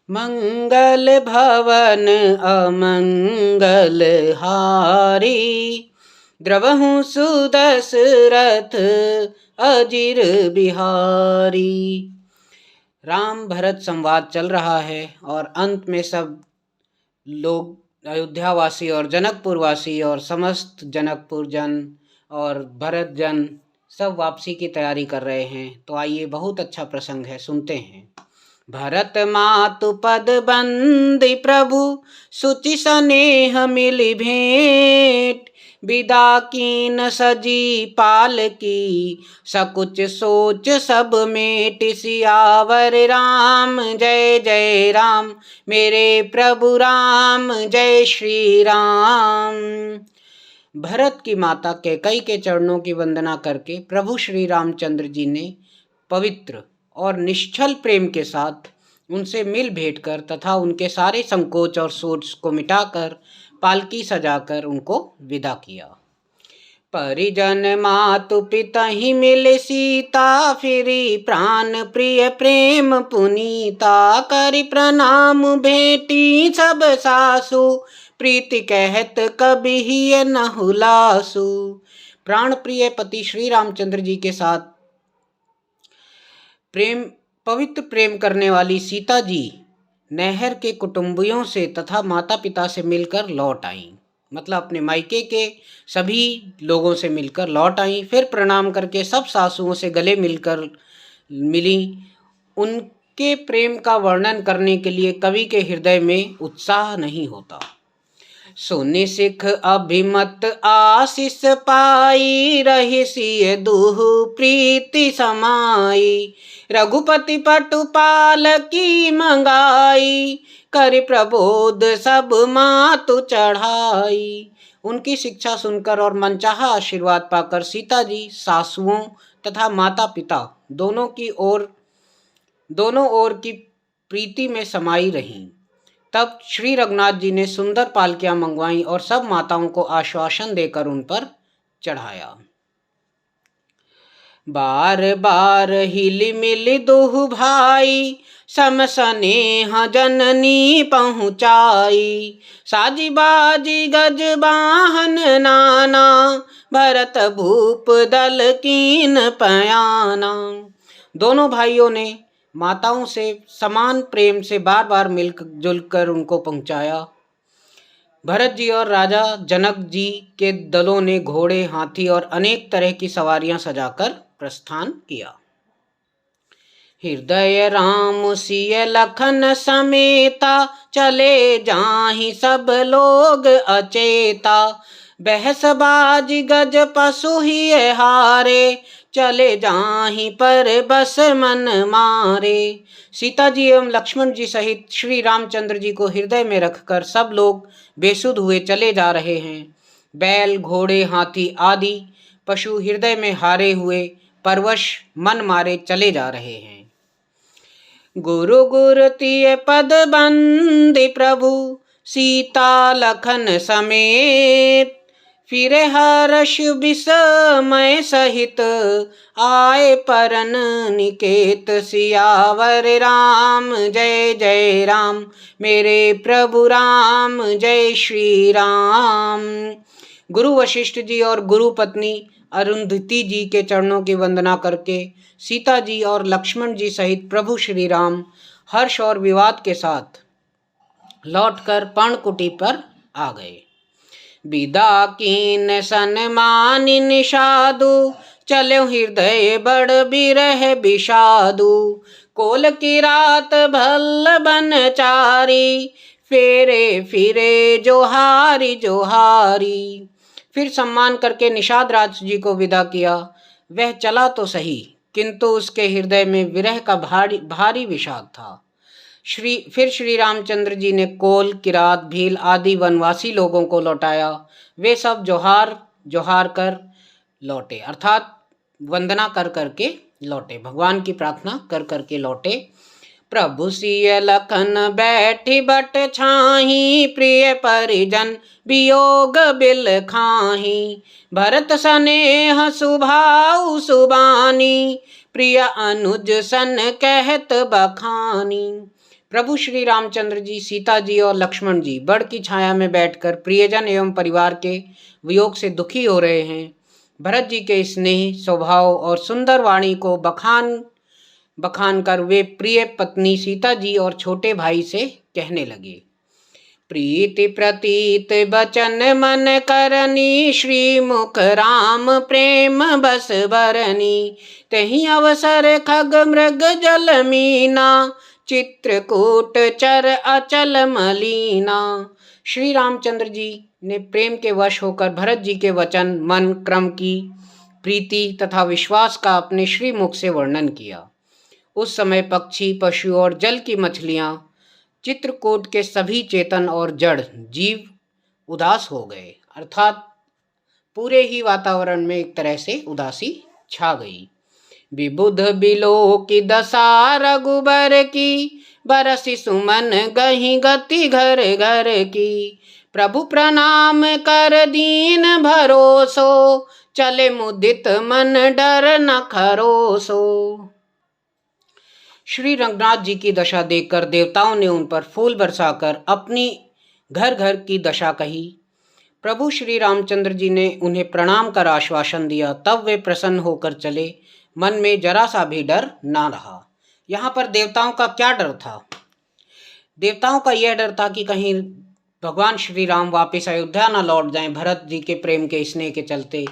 मंगल भवन अमंगल हारी, द्रवहु सुदशरथ अजिर बिहारी। राम भरत संवाद चल रहा है और अंत में सब लोग अयोध्यावासी और जनकपुरवासी और समस्त जनकपुर जन और भरत जन सब वापसी की तैयारी कर रहे हैं। तो आइए, बहुत अच्छा प्रसंग है, सुनते हैं। भरत मातु पद बंदी प्रभु, सुचि स्नेह मिली भेंट, विदा कीन सजी पाल की, सकुच सोच सब मेट, सियावर राम जय जय राम, मेरे प्रभु राम जय श्री राम। भरत की माता कैकेयी के चरणों की वंदना करके प्रभु श्री रामचंद्र जी ने पवित्र और निश्चल प्रेम के साथ उनसे मिल भेंट कर तथा उनके सारे संकोच और सोच को मिटाकर पालकी सजाकर उनको विदा किया। परिजन मातु पिता ही मिले सीता, फिरी प्राण प्रिय प्रेम पुनीता, करि प्रणाम भेटी सब सासु, प्रीति कहत कभी ही न हुलासु। प्राण प्रिय पति श्री रामचंद्र जी के साथ पवित्र प्रेम करने वाली सीता जी नहर के कुटुंबियों से तथा माता पिता से मिलकर लौट आईं, मतलब अपने मायके के सभी लोगों से मिलकर लौट आईं। फिर प्रणाम करके सब सासुओं से गले मिलकर मिली। उनके प्रेम का वर्णन करने के लिए कवि के हृदय में उत्साह नहीं होता। सुनि सिख अभिमत आशीष पाई, रही सिय दुहु प्रीति समाई, रघुपति पटुपाल की मंगाई, कर प्रबोध सब मातु चढ़ाई। उनकी शिक्षा सुनकर और मनचाहा आशीर्वाद पाकर सीता जी सासुओं तथा माता पिता दोनों ओर की प्रीति में समाई रहीं। तब श्री रघुनाथ जी ने सुंदर पालकियां मंगवाई और सब माताओं को आश्वासन देकर उन पर चढ़ाया। बार बार हिल मिल दोहु भाई, सम स्नेह जननी पहुँचाई, साजी बाजी गज बाहन नाना, भरत भूप दल कीन पयाना। दोनों भाइयों ने माताओं से समान प्रेम से बार बार मिलजुल कर उनको पहुंचाया। भरत जी और राजा जनक जी के दलों ने घोड़े, हाथी और अनेक तरह की सवारियां सजाकर प्रस्थान किया। हृदय राम सिय लखन समेता, चले जाहि सब लोग अचेता, बहस बाज गज पशु ही हारे, चले जाहि पर बस मन मारे। सीता जी एवं लक्ष्मण जी सहित श्री रामचंद्र जी को हृदय में रखकर सब लोग बेसुध हुए चले जा रहे हैं। बैल, घोड़े, हाथी आदि पशु हृदय में हारे हुए परवश मन मारे चले जा रहे हैं। गुरु गुरु तिय पद बंदी प्रभु, सीता लखन समेत, फिरे हर्ष विस्मय सहित, आए परन निकेत, सियावर राम जय जय राम, मेरे प्रभु राम जय श्री राम। गुरु वशिष्ठ जी और गुरु पत्नी अरुंधति जी के चरणों की वंदना करके सीता जी और लक्ष्मण जी सहित प्रभु श्री राम हर्ष और विवाद के साथ लौटकर पर्णकुटी पर आ गए। विदा कीन सन्मानि निषादु, चलो हृदय बड़ बिरह विषादु, कोल की रात भल बनचारी, फेरे फिरे जोहारी जोहारी। फिर सम्मान करके निषाद राज जी को विदा किया। वह चला तो सही, किंतु उसके हृदय में विरह का भारी विषाद था। फिर श्री रामचंद्र जी ने कोल, किरात, भील आदि वनवासी लोगों को लौटाया। वे सब जोहार कर लौटे, अर्थात वंदना कर करके लौटे, भगवान की प्रार्थना कर करके लौटे। प्रभु सिय लखन बैठी बट छाही, प्रिय परिजन वियोग बिल खाही, भरत स्नेह सुभाऊ सुबानी, प्रिय अनुज सन कहत बखानी। प्रभु श्री रामचंद्र जी, सीता जी और लक्ष्मण जी बड़ की छाया में बैठकर प्रियजन एवं परिवार के वियोग से दुखी हो रहे हैं। भरत जी के स्नेह, स्वभाव और सुंदर वाणी को बखान कर वे प्रिय पत्नी सीता जी और छोटे भाई से कहने लगे। प्रीति प्रतीत बचन मन करनी, श्री मुख राम प्रेम बस बरनी। तही अवसर खग मृग जल मीना, चित्रकूट चर अचल मलीना। श्री रामचंद्र जी ने प्रेम के वश होकर भरत जी के वचन, मन, क्रम की प्रीति तथा विश्वास का अपने श्री मुख से वर्णन किया। उस समय पक्षी, पशु और जल की मछलियां, चित्रकूट के सभी चेतन और जड़ जीव उदास हो गए, अर्थात पूरे ही वातावरण में एक तरह से उदासी छा गई। विबुध बिलो की दशा रघुबर की, बरसी सुमन गही गति घर घर की। प्रभु प्रणाम कर दीन भरोसो, चले मुदित मन डर न खरोसो। श्री रंगनाथ जी की दशा देखकर देवताओं ने उन पर फूल बरसाकर अपनी घर घर की दशा कही। प्रभु श्री रामचंद्र जी ने उन्हें प्रणाम कर आश्वासन दिया। तब वे प्रसन्न होकर चले, मन में जरा सा भी डर ना रहा। यहाँ पर देवताओं का क्या डर था? देवताओं का यह डर था कि कहीं भगवान श्री राम वापस अयोध्या न लौट जाएं भरत जी के प्रेम के स्नेह के चलते।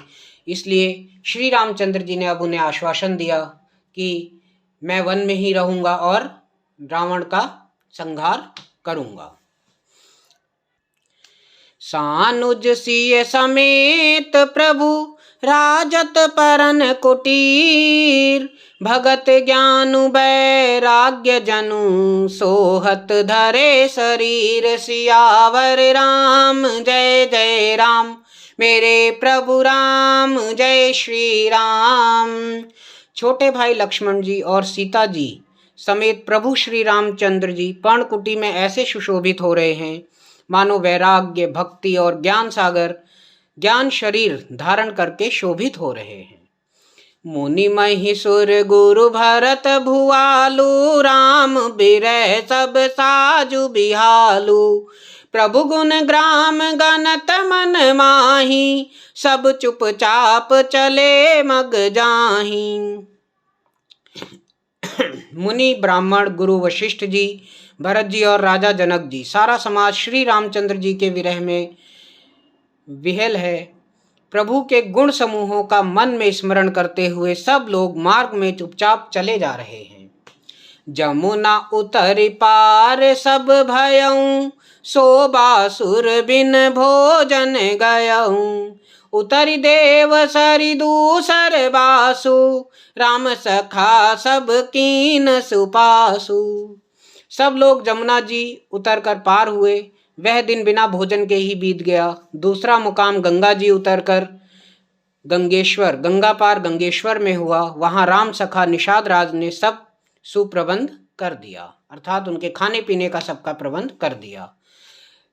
इसलिए श्री रामचंद्र जी ने अब उन्हें आश्वासन दिया कि मैं वन में ही रहूंगा और रावण का संहार करूंगा। सानुज सिय समेत प्रभु राजत परन कुटीर, भगत ज्ञानु बैराग्य जनु सोहत धरे शरीर। सियावर राम जय जय राम, मेरे प्रभु राम जय श्री राम। छोटे भाई लक्ष्मण जी और सीता जी समेत प्रभु श्री रामचंद्र जी पर्णकुटी में ऐसे सुशोभित हो रहे हैं मानो वैराग्य, भक्ति और ज्ञान सागर ज्ञान शरीर धारण करके शोभित हो रहे हैं। मुनि महिषुर गुरु भरत भुआलु, राम बिरह सब साजु बिहालु। प्रभु गुण ग्राम गणत मन माही, सब चुपचाप चले मग जाही। मुनि, ब्राह्मण, गुरु वशिष्ठ जी, भरत जी और राजा जनक जी, सारा समाज श्री रामचंद्र जी के विरह में विहल है। प्रभु के गुण समूहों का मन में स्मरण करते हुए सब लोग मार्ग में चुपचाप चले जा रहे हैं। जमुना उतरि पार सब भयऊं, सो बासुर बिन भोजन गयऊं। उतरि देव सरि दूसर बासु, राम सखा सब कीन सुपासु। सब लोग जमुना जी उतर कर पार हुए। वह दिन बिना भोजन के ही बीत गया। दूसरा मुकाम गंगा जी उतरकर गंगेश्वर, गंगा पार गंगेश्वर में हुआ। वहां राम सखा निषाद राज ने सब सुप्रबंध कर दिया, अर्थात उनके खाने पीने का सबका प्रबंध कर दिया।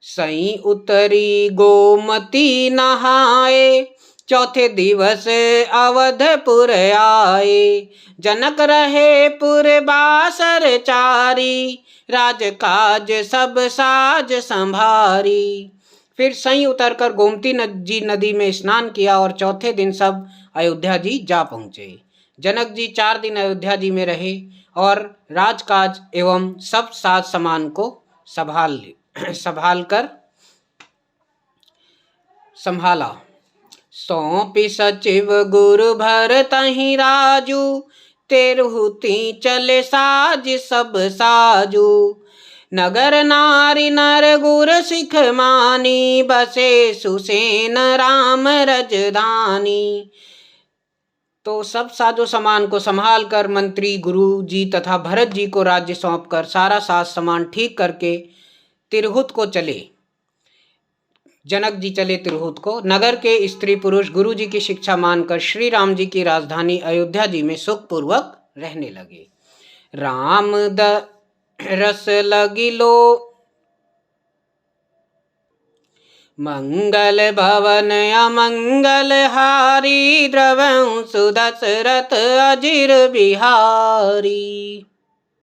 सई उतरी गोमती नहाए, चौथे दिवस अवधपुर आए। जनक रहे पुर बासर चारी, राजकाज सब साज संभारी। फिर सई उतरकर गोमती जी नदी में स्नान किया और चौथे दिन सब अयोध्या जी जा पहुँचे। जनक जी 4 दिन अयोध्या जी में रहे और राजकाज एवं सब साज सामान को संभाला। सौंपी सचिव गुरु भरतहि राजू, तेरहुती चले साज सब साजू। नगर नारी नर गुर सिख मानी, बसे सुसेन राम रजधानी। तो सब साजो सामान को संभाल कर मंत्री, गुरु जी तथा भरत जी को राज्य सौंपकर सारा साज सामान ठीक करके तिरहुत को चले। जनक जी चले तिरहुत को। नगर के स्त्री पुरुष गुरु जी की शिक्षा मानकर श्री राम जी की राजधानी अयोध्या जी में सुखपूर्वक रहने लगे। राम रस लगी लो मंगल भवन अमंगल हारी, द्रवं सुदशरथ अजिर बिहारी।